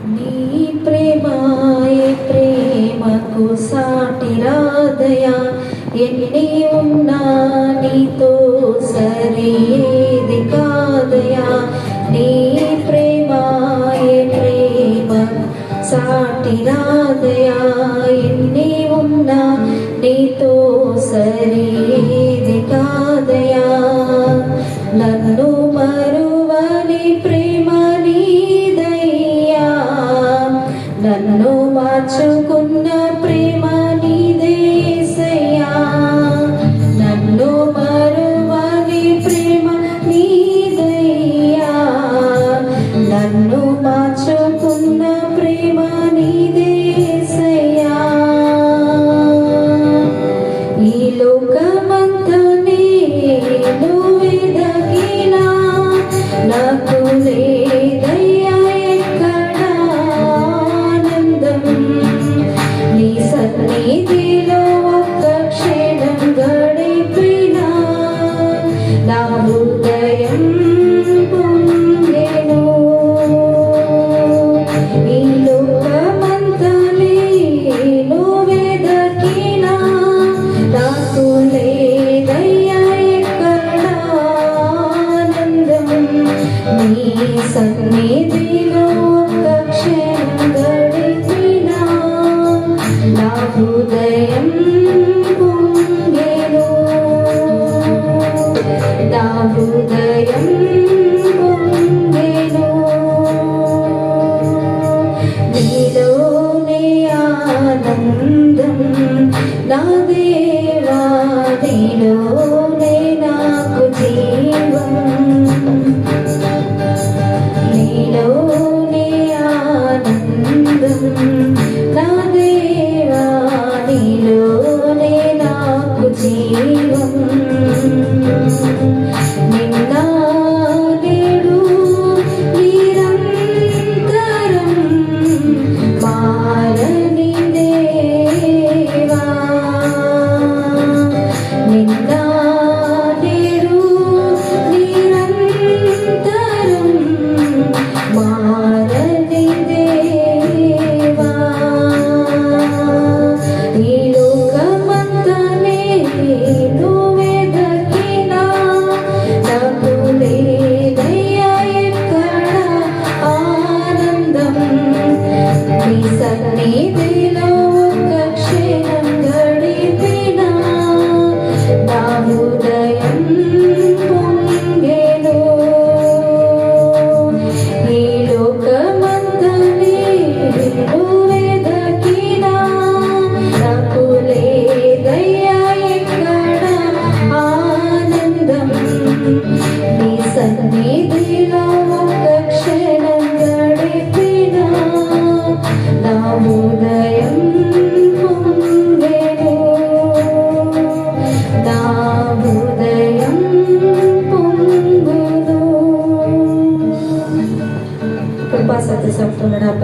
నీ ప్రేమాయే ప్రేమకు సాటి రాదయా, ఎన్ని ఉన్నా నీతో సరియేది కాదయా. నీ ప్రేమాయే ప్రేమ సాటి రాదయా, ఎన్ని ఉన్నా నీతో సరియేది కాదయా. నన్ను మరువని ప్రేమ నీదయ్యా, నన్ను మార్చుకున్న ప్రేమ నీదేసయ్యా. నన్ను మరువని ప్రేమ నీదయ్యా, నన్ను మార్చుకున్న ప్రేమ నీదేసయ్యా. ఈ లోకమంతా నేను వెదకినా నాకు లేదయ్యా ఎక్కడ ఆనందం. నీ సన్నిధిలో ఒక్క క్షణం గడిపినా నా హృదయం పొంగెను. ఈ లోకమంతా నేను వెదకినా నాకు లేదయ్యా ఎక్కడ ఆనందం. నీ సన్నిధి